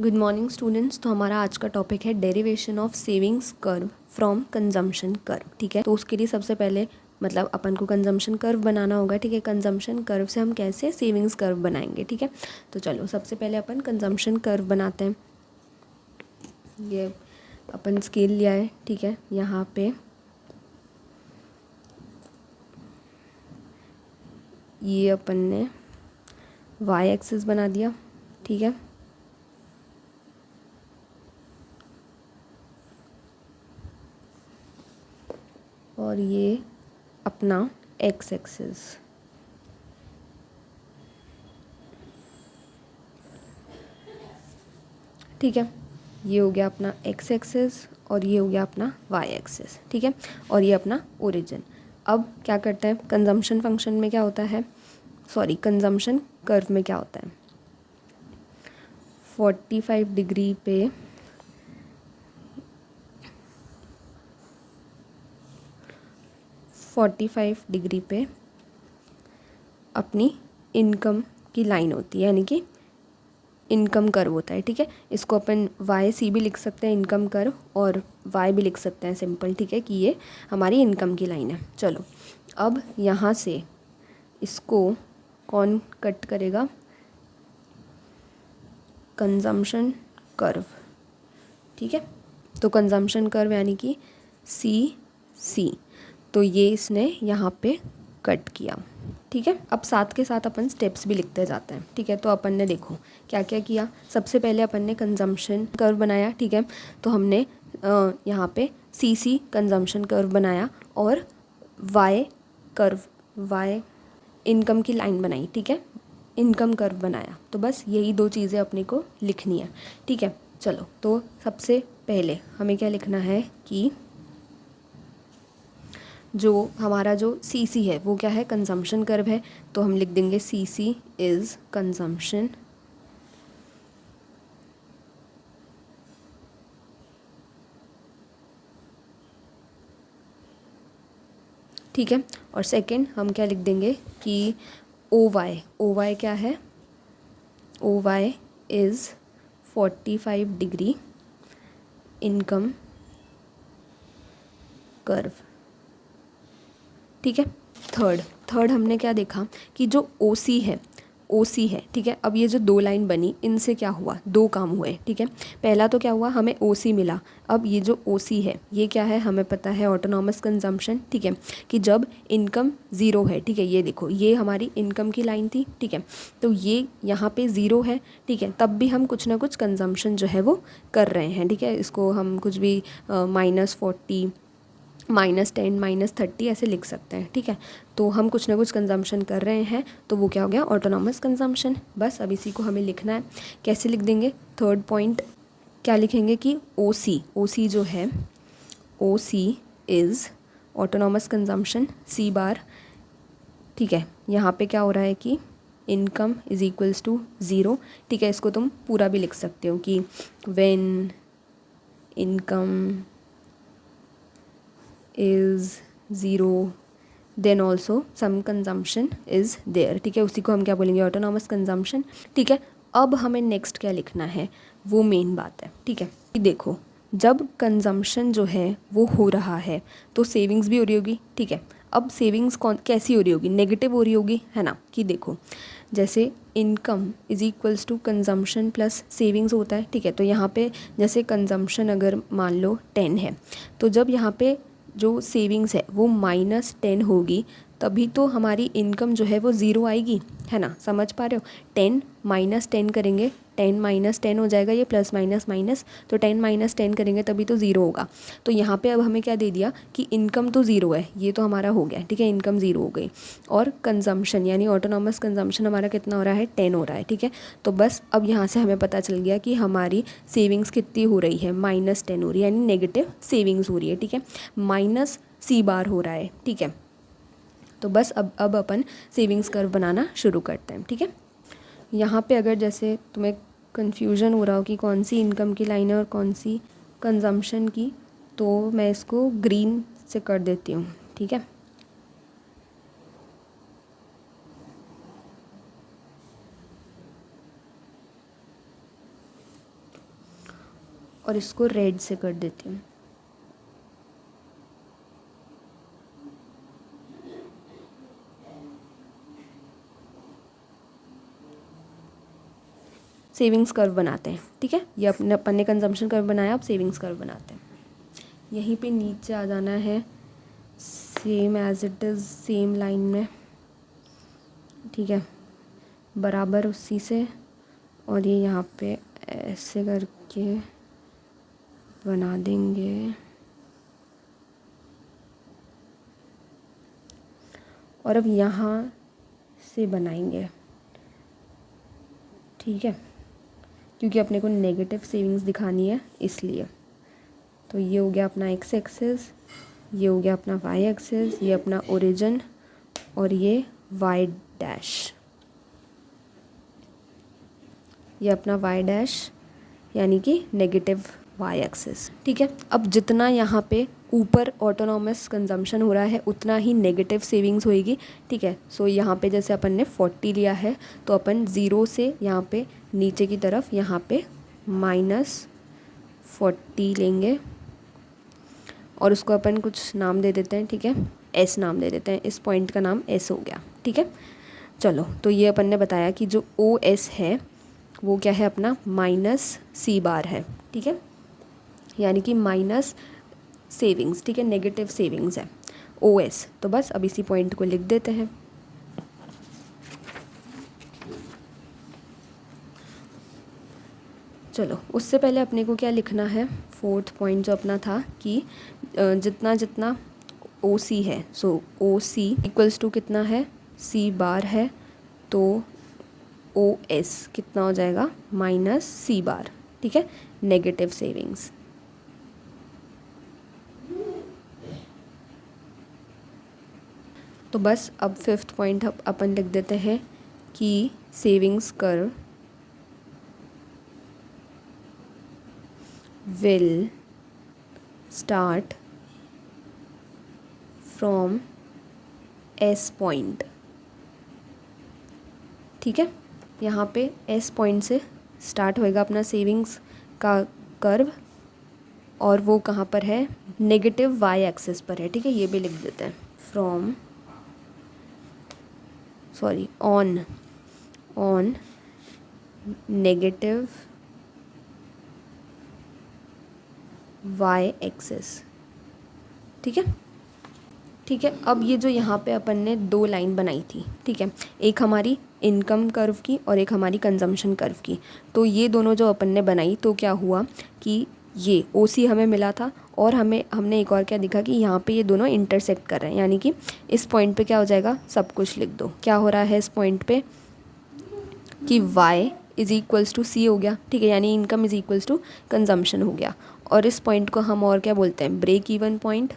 Good morning students. तो हमारा आज का टॉपिक है derivation of savings curve from consumption curve. ठीक है, तो उसके लिए सबसे पहले मतलब अपन को कंजम्पशन कर्व बनाना होगा। ठीक है, कंजम्पशन कर्व से हम कैसे सेविंग्स कर्व बनाएंगे। ठीक है, तो चलो सबसे पहले अपन कंजम्पशन कर्व बनाते हैं। ये अपन स्केल लिया है। ठीक है, यहाँ पे ये अपन ने वाई एक्सिस बना दिया। ठीक है, और ये अपना एक्स एक्सिस। ठीक है, ये हो गया अपना एक्स एक्सिस और ये हो गया अपना वाई एक्सिस। ठीक है, और ये अपना ओरिजिन। अब क्या करते हैं, कंजम्पशन फंक्शन में क्या होता है, सॉरी कंजम्पशन कर्व में क्या होता है, 45 डिग्री पे 45 डिग्री पे अपनी इनकम की लाइन होती है, यानी कि इनकम कर्व होता है। ठीक है, इसको अपन वाई सी भी लिख सकते हैं इनकम कर्व, और वाई भी लिख सकते हैं सिंपल। ठीक है, कि ये हमारी इनकम की लाइन है। चलो अब यहाँ से इसको कौन कट करेगा, कंजम्पशन कर्व। ठीक है, तो कंजम्पशन कर्व यानी कि सी, तो ये इसने यहाँ पे कट किया। ठीक है, अब साथ के साथ अपन स्टेप्स भी लिखते जाते हैं। ठीक है, तो अपन ने देखो क्या क्या किया। सबसे पहले अपन ने कंजम्पशन कर्व बनाया। ठीक है, तो हमने यहाँ पे सी कंजम्पशन कर्व बनाया और वाई कर्व, वाई इनकम की लाइन बनाई। ठीक है, इनकम कर्व बनाया। तो बस यही दो चीज़ें अपने को लिखनी है। ठीक है, चलो तो सबसे पहले हमें क्या लिखना है कि जो हमारा जो सी है वो क्या है, कंजम्पशन कर्व है। तो हम लिख देंगे सी इज़ कंजम्पशन। ठीक है, और सेकंड हम क्या लिख देंगे कि ओ वाई क्या है, O Y is 45 degree income curve. ठीक है, थर्ड हमने क्या देखा कि जो ओ सी है। ठीक है, अब ये जो दो लाइन बनी इनसे क्या हुआ, दो काम हुए। ठीक है, पहला तो क्या हुआ, हमें ओ सी मिला। अब ये जो ओ सी है ये क्या है, हमें पता है ऑटोनॉमस कंजम्पशन। ठीक है, कि जब इनकम ज़ीरो है। ठीक है, ये देखो ये हमारी इनकम की लाइन थी। ठीक है, तो ये यहाँ पे ज़ीरो है। ठीक है, तब भी हम कुछ ना कुछ कंजम्पशन जो है वो कर रहे हैं। ठीक है, इसको हम कुछ भी -40 -10 -30 ऐसे लिख सकते हैं। ठीक है, तो हम कुछ ना कुछ कंजम्पशन कर रहे हैं, तो वो क्या हो गया, ऑटोनॉमस कंजम्पशन। बस अब इसी को हमें लिखना है। कैसे लिख देंगे, थर्ड पॉइंट क्या लिखेंगे कि ओ सी जो है, O C is autonomous consumption C bar. ठीक है, यहाँ पे क्या हो रहा है कि income is equals to zero. ठीक है, इसको तुम पूरा भी लिख सकते हो कि when income is 0 then also some consumption is there. ठीक है, उसी को हम क्या बोलेंगे, ऑटोनॉमस कंजम्पशन। ठीक है, अब हमें नेक्स्ट क्या लिखना है, वो मेन बात है। ठीक है, कि देखो जब कंजम्पशन जो है वो हो रहा है तो सेविंग्स भी हो रही होगी। ठीक है, अब सेविंग्स कौन कैसी हो रही होगी, नेगेटिव हो रही होगी, है ना। कि देखो जैसे income is equals to consumption plus savings होता है। ठीक है, तो यहाँ पे जैसे कंजम्पशन अगर मान लो 10 है, तो जब यहाँ पे जो सेविंग्स है वो -10 होगी, तभी तो हमारी इनकम जो है वो ज़ीरो आएगी, है ना। समझ पा रहे हो, 10 -10 करेंगे, 10 -10 हो जाएगा, ये प्लस माइनस माइनस, तो 10 -10 करेंगे तभी तो ज़ीरो होगा। तो यहाँ पे अब हमें क्या दे दिया कि इनकम तो ज़ीरो है, ये तो हमारा हो गया। ठीक है, इनकम ज़ीरो हो गई, और कंजम्पशन यानी ऑटोनॉमस कंजम्पशन हमारा कितना हो रहा है, 10 हो रहा है। ठीक है, तो बस अब यहाँ से हमें पता चल गया कि हमारी सेविंग्स कितनी हो रही है, -10 हो रही है, यानी नेगेटिव सेविंग्स हो रही है। ठीक है, माइनस सी बार हो रहा है। ठीक है, तो बस अब अपन सेविंग्स कर्व बनाना शुरू करते हैं। ठीक है, यहाँ पे अगर जैसे तुम्हें कन्फ्यूज़न हो रहा हो कि कौन सी इनकम की लाइन है और कौन सी कंजम्पशन की, तो मैं इसको ग्रीन से कर देती हूँ। ठीक है, और इसको रेड से कर देती हूँ। सेविंग्स कर्व बनाते हैं, ठीक है। ये अपन ने कंजम्पशन कर्व बनाया, अब सेविंग्स कर्व बनाते हैं। यहीं पे नीचे आ जाना है same as it is, same line में, ठीक है, बराबर उसी से। और ये यहाँ पे ऐसे करके बना देंगे और अब यहाँ से बनाएंगे, ठीक है, क्योंकि अपने को नेगेटिव सेविंग्स दिखानी है इसलिए। तो ये हो गया अपना एक्स एक्सिस, ये हो गया अपना वाई एक्सिस, ये अपना ओरिजिन और ये वाई डैश, ये अपना वाई डैश यानी कि नेगेटिव वाई एक्सिस, ठीक है। अब जितना यहाँ पे ऊपर ऑटोनॉमस कंजम्पशन हो रहा है उतना ही नेगेटिव सेविंग्स होएगी, ठीक है। सो यहाँ पे जैसे अपन ने 40 लिया है तो अपन 0 से यहाँ पे नीचे की तरफ यहाँ पे -40 लेंगे और उसको अपन कुछ नाम दे देते हैं, ठीक है, एस नाम दे देते हैं। इस पॉइंट का नाम एस हो गया, ठीक है। चलो, तो ये अपन ने बताया कि जो ओ एस है वो क्या है, अपना -C बार है, ठीक है, यानी कि माइनस सेविंग्स, ठीक है, नेगेटिव सेविंग्स है ओ एस। तो बस अब इसी पॉइंट को लिख देते हैं। चलो, उससे पहले अपने को क्या लिखना है, फोर्थ पॉइंट जो अपना था कि जितना जितना ओ सी है, सो ओ सी इक्वल्स टू कितना है, सी बार है, तो ओ एस कितना हो जाएगा, -C बार, ठीक है, नेगेटिव सेविंग्स। तो बस अब फिफ्थ पॉइंट अपन लिख देते हैं कि savings curve will start from S point, ठीक है, यहाँ पे एस पॉइंट से स्टार्ट होएगा अपना सेविंग्स का कर्व और वो कहाँ पर है, नेगेटिव वाई एक्सिस पर है, ठीक है। ये भी लिख देते हैं, from on negative Y axis, ठीक है, ठीक है। अब ये जो यहाँ पे अपन ने दो लाइन बनाई थी, ठीक है, एक हमारी इनकम कर्व की और एक हमारी कंजम्पशन कर्व की, तो ये दोनों जो अपन ने बनाई तो क्या हुआ कि ये ओ सी हमें मिला था और हमने एक और क्या दिखा कि यहाँ पे ये दोनों इंटरसेक्ट कर रहे हैं, यानी कि इस पॉइंट पे क्या हो जाएगा, सब कुछ लिख दो, क्या हो रहा है इस पॉइंट पे कि y is equals to C हो गया, ठीक है, यानी income is equals to consumption हो गया। और इस पॉइंट को हम और क्या बोलते हैं, break even point,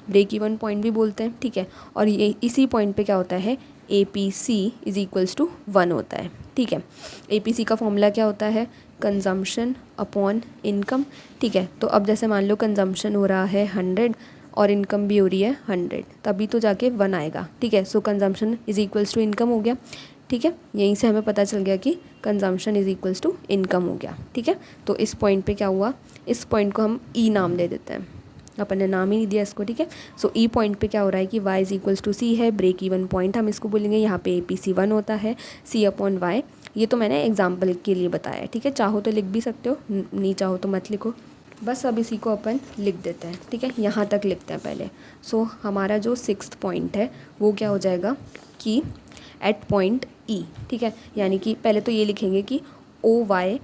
break even point भी बोलते हैं, ठीक है। और ये इसी पॉइंट पे क्या होता है, A P C is equals to 1 होता है, ठीक है। ए पी सी का फॉर्मूला क्या होता है, कंजम्पशन अपॉन इनकम, ठीक है। तो अब जैसे मान लो कंजम्पशन हो रहा है 100 और इनकम भी हो रही है 100, तभी तो जाके 1 आएगा, ठीक है। So consumption is equals to income हो गया, ठीक है। यहीं से हमें पता चल गया कि consumption is equals to income हो गया, ठीक है। तो इस पॉइंट पे क्या हुआ, इस पॉइंट को हम ई नाम दे देते हैं, अपन ने नाम ही नहीं दिया इसको, ठीक है। सो ई पॉइंट पे क्या हो रहा है कि y इज़ इक्वल्स टू सी है, ब्रेक इवन पॉइंट हम इसको बोलेंगे, यहाँ पे ए पी सी 1 होता है, सी अपॉन वाई। ये तो मैंने एग्जाम्पल के लिए बताया है, ठीक है, चाहो तो लिख भी सकते हो, नहीं चाहो तो मत लिखो। बस अब इसी को अपन लिख देते हैं, ठीक है, यहाँ तक लिखते हैं पहले। सो हमारा जो 6th पॉइंट है वो क्या हो जाएगा कि एट पॉइंट ई, ठीक है, यानी कि पहले तो ये लिखेंगे कि ओ वाई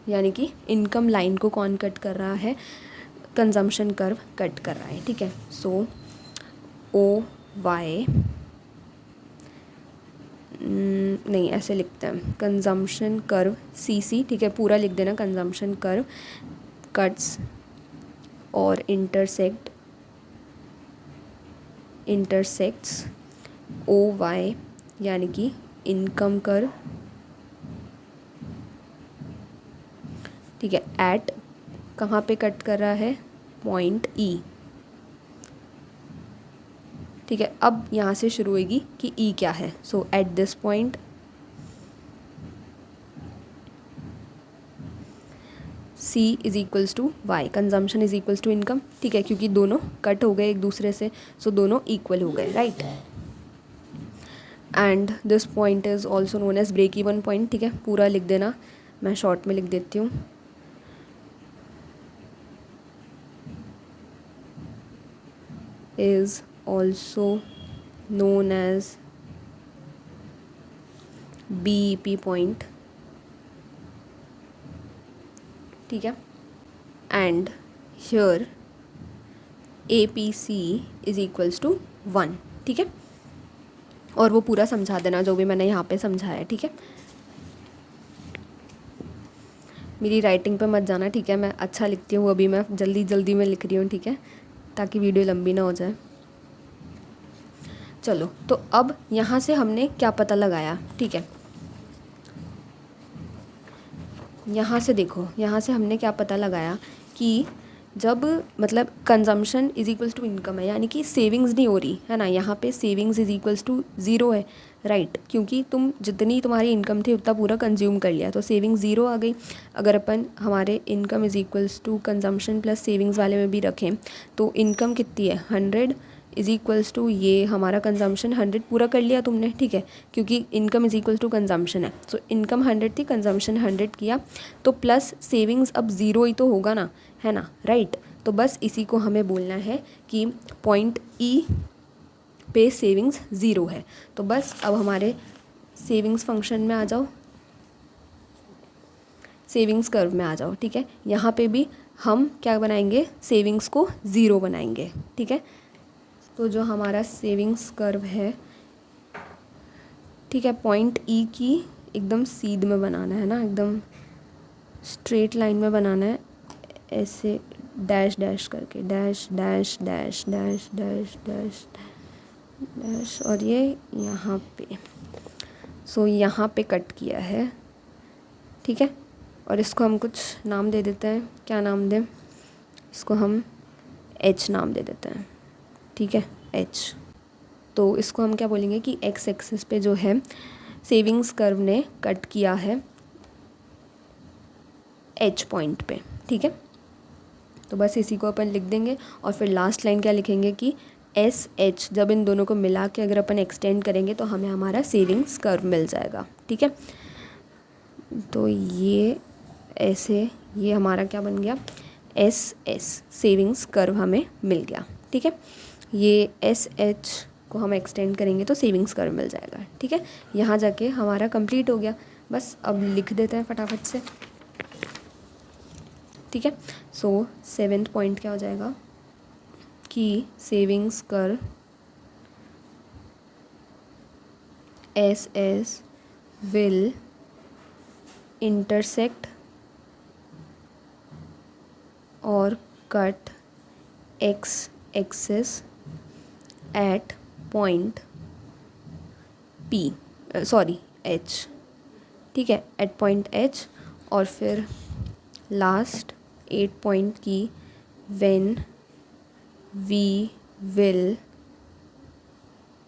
यानी कि इनकम लाइन को कौन कट कर रहा है, कंजम्पशन कर्व कट कर रहा है, ठीक है। सो ओ वाई नहीं, ऐसे लिखते हैं, कंजम्पशन कर्व सी सी, ठीक है, पूरा लिख देना, कंजम्पशन कर्व कट्स और इंटरसेक्ट्स ओ वाई यानी कि इनकम कर्व, ठीक है, एट कहाँ पे कट कर रहा है, पॉइंट ई, ठीक है। अब यहाँ से शुरू होगी कि ई क्या है, so at this point C is equals to Y, consumption is equals to income, ठीक है, क्योंकि दोनों कट हो गए एक दूसरे से, सो दोनों इक्वल हो गए, right. And this point is also known as break even point, ठीक है, पूरा लिख देना, मैं शॉर्ट में लिख देती हूँ। Is also known as BEP point, ठीक है। And here APC is equals to 1, ठीक है। और वो पूरा समझा देना जो भी मैंने यहाँ पे समझाया है, ठीक है। मेरी राइटिंग पे मत जाना, ठीक है, मैं अच्छा लिखती हूँ, अभी मैं जल्दी जल्दी में लिख रही हूँ, ठीक है, ताकि वीडियो लंबी ना हो जाए। चलो, तो अब यहाँ से हमने क्या पता लगाया, ठीक है, यहाँ से देखो, यहाँ से हमने क्या पता लगाया कि जब मतलब consumption is equals to income है, यानी कि सेविंग्स नहीं हो रही है ना, यहाँ पे सेविंग्स इज इक्वल्स टू 0 है, राइट, क्योंकि तुम जितनी तुम्हारी इनकम थी उतना पूरा कंज्यूम कर लिया, तो सेविंग 0 आ गई। अगर अपन हमारे income is equals to consumption plus savings वाले में भी रखें तो इनकम कितनी है 100 इज इक्वल्स टू ये हमारा कंजम्पशन 100 पूरा कर लिया तुमने, ठीक है, क्योंकि income is equals to consumption है, सो इनकम 100 थी, कंजम्पशन 100 किया, तो प्लस सेविंग्स अब 0 ही तो होगा ना, है ना, राइट। तो बस इसी को हमें बोलना है कि पॉइंट E पे सेविंग्स 0 है। तो बस अब हमारे सेविंग्स फंक्शन में आ जाओ, सेविंग्स कर्व में आ जाओ, ठीक है। यहाँ पे भी हम क्या बनाएंगे, सेविंग्स को 0 बनाएंगे, ठीक है। तो जो हमारा सेविंग्स कर्व है, ठीक है, पॉइंट E की एकदम सीध में बनाना है ना, एकदम स्ट्रेट लाइन में बनाना है, ऐसे डैश डैश करके, dash dash dash dash dash dash dash, और ये यहाँ पे, सो यहाँ पे कट किया है, ठीक है। और इसको हम कुछ नाम दे देते हैं, क्या नाम दें इसको, हम H नाम दे देते हैं, ठीक है, H। तो इसको हम क्या बोलेंगे कि एक्स एक्सिस पे जो है सेविंग्स कर्व ने कट किया है H पॉइंट पे, ठीक है। तो बस इसी को अपन लिख देंगे, और फिर लास्ट लाइन क्या लिखेंगे कि SH, जब इन दोनों को मिला के अगर अपन एक्सटेंड करेंगे तो हमें हमारा सेविंग्स कर्व मिल जाएगा, ठीक है। तो ये ऐसे, ये हमारा क्या बन गया, SS सेविंग्स कर्व हमें मिल गया, ठीक है। ये SH को हम एक्सटेंड करेंगे तो सेविंग्स कर्व मिल जाएगा, ठीक है। यहाँ जाके हमारा कंप्लीट हो गया, बस अब लिख देते हैं फटाफट से, ठीक है। सो 7th पॉइंट क्या हो जाएगा कि savings curve SS will intersect और cut X axis at point P, sorry H, ठीक है, एट पॉइंट H। और फिर लास्ट 8 पॉइंट की व्हेन वी विल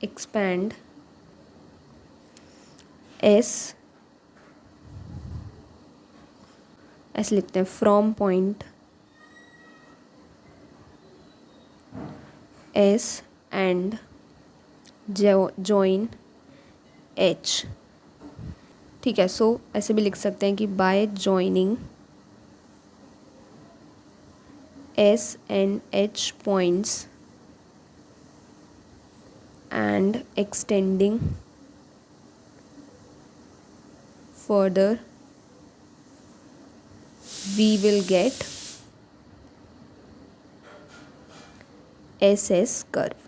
एक्सपैंड ऐसे लिखते हैं, from point S and join H, ठीक है। सो ऐसे भी लिख सकते हैं कि bye joining S and H points and extending further, we will get SS curve,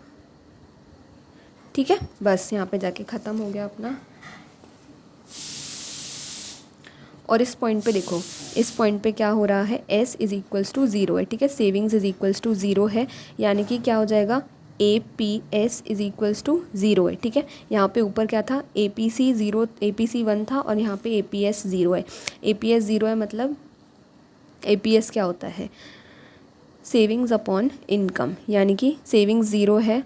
ठीक है। बस यहाँ पे जाके ख़त्म हो गया अपना। और इस पॉइंट पे देखो, इस पॉइंट पे क्या हो रहा है, S इज़ इक्वल्स टू 0 है, ठीक है, सेविंग्स इज़ इक्वल्स टू 0 है, यानी कि क्या हो जाएगा, APS इज़ इक्वल्स टू 0 है, ठीक है। यहाँ पे ऊपर क्या था, APC 0, APC 1 था, और यहाँ पे APS 0 है। APS 0 है मतलब APS क्या होता है, सेविंग्स अपॉन इनकम, यानी कि सेविंग्स 0 है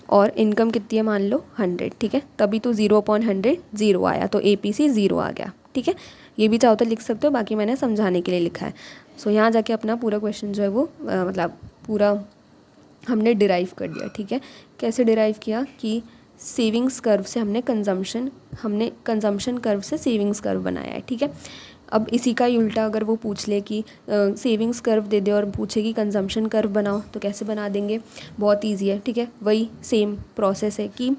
और इनकम कितनी है मान लो 100, ठीक है, तभी तो 0/100 0 आया, तो APC 0 आ गया, ठीक है, ये भी चाहो तो लिख सकते हो, बाकी मैंने समझाने के लिए लिखा है। सो यहाँ जाके अपना पूरा क्वेश्चन जो है वो मतलब पूरा हमने डिराइव कर दिया। ठीक है, कैसे डिराइव किया कि सेविंग्स कर्व से हमने कंजम्पशन कर्व से सेविंग्स कर्व बनाया है। ठीक है, अब इसी का ही उल्टा अगर वो पूछ ले कि सेविंग्स कर्व दे दे और पूछे कि कंजम्पशन कर्व बनाओ, तो कैसे बना देंगे, बहुत ईजी है। ठीक है, वही सेम प्रोसेस है कि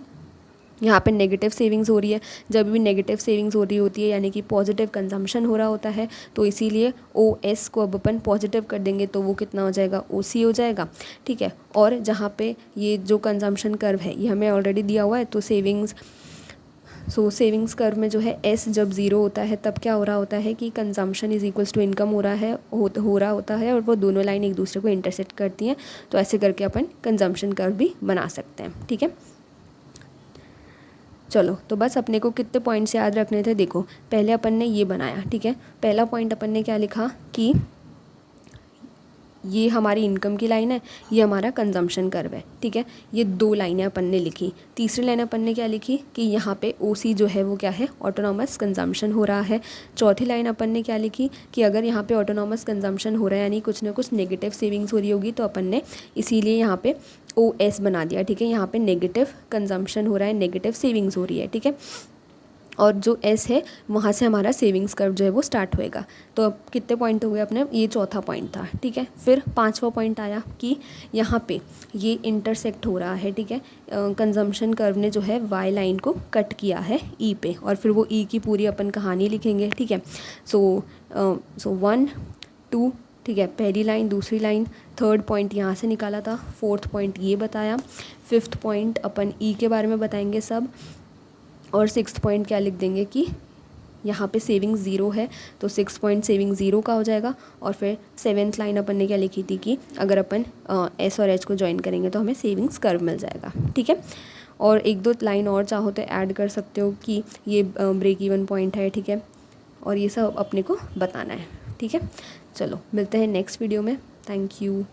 यहाँ पे नेगेटिव सेविंग्स हो रही है, जब भी नेगेटिव सेविंग्स हो रही होती है यानी कि पॉजिटिव कंजम्पशन हो रहा होता है, तो इसीलिए ओ एस को अब अपन पॉजिटिव कर देंगे, तो वो कितना हो जाएगा, ओ सी हो जाएगा। ठीक है, और जहाँ पे ये जो कंजम्पशन कर्व है ये हमें ऑलरेडी दिया हुआ है, तो सेविंग्स कर्व में जो है एस जब ज़ीरो होता है तब क्या हो रहा होता है कि consumption is equals to income हो रहा होता है और वो दोनों लाइन एक दूसरे को इंटरसेक्ट करती हैं। तो ऐसे करके अपन कंजम्पशन कर्व भी बना सकते हैं। ठीक है, चलो तो बस अपने को कितने पॉइंट्स याद रखने थे, देखो पहले अपन ने ये बनाया। ठीक है, पहला पॉइंट अपन ने क्या लिखा कि ये हमारी इनकम की लाइन है, ये हमारा कंजम्पशन कर्व है। ठीक है, ये दो लाइनें अपन ने लिखी। तीसरी लाइन अपन ने क्या लिखी कि यहाँ पे ओसी जो है वो क्या है, ऑटोनॉमस कंजम्पशन हो रहा है। चौथी लाइन अपन ने क्या लिखी कि अगर यहाँ पे ऑटोनॉमस कंजम्पशन हो रहा है यानी कुछ ना कुछ नेगेटिव सेविंग्स हो रही होगी, तो अपन ने इसीलिए यहाँ पे ओ एस बना दिया। ठीक है, यहाँ पे नेगेटिव कंजम्पशन हो रहा है, नेगेटिव सेविंग्स हो रही है। ठीक है, और जो एस है वहाँ से हमारा सेविंग्स कर्व जो है वो स्टार्ट होएगा। तो अब कितने पॉइंट हो गए अपने, ये चौथा पॉइंट था। ठीक है, फिर पांचवा पॉइंट आया कि यहाँ पे ये इंटरसेक्ट हो रहा है। ठीक है, कंजम्पशन कर्व ने जो है वाई लाइन को कट किया है ई पे, और फिर वो ई की पूरी अपन कहानी लिखेंगे। ठीक है, सो 1 2, ठीक है, पहली लाइन, दूसरी लाइन, थर्ड पॉइंट यहाँ से निकाला था, फोर्थ पॉइंट ये बताया, फिफ्थ पॉइंट अपन ई के बारे में बताएंगे सब, और सिक्स्थ पॉइंट क्या लिख देंगे कि यहाँ पे सेविंग ज़ीरो है, तो सिक्स पॉइंट सेविंग ज़ीरो का हो जाएगा। और फिर सेवेंथ लाइन अपन ने क्या लिखी थी कि अगर अपन एस और एच को ज्वाइन करेंगे तो हमें सेविंग्स कर्व मिल जाएगा। ठीक है, और एक दो लाइन और चाहो तो ऐड कर सकते हो कि ये ब्रेक इवन पॉइंट है। ठीक है, और ये सब अपने को बताना है। ठीक है, चलो मिलते हैं नेक्स्ट वीडियो में। Thank you.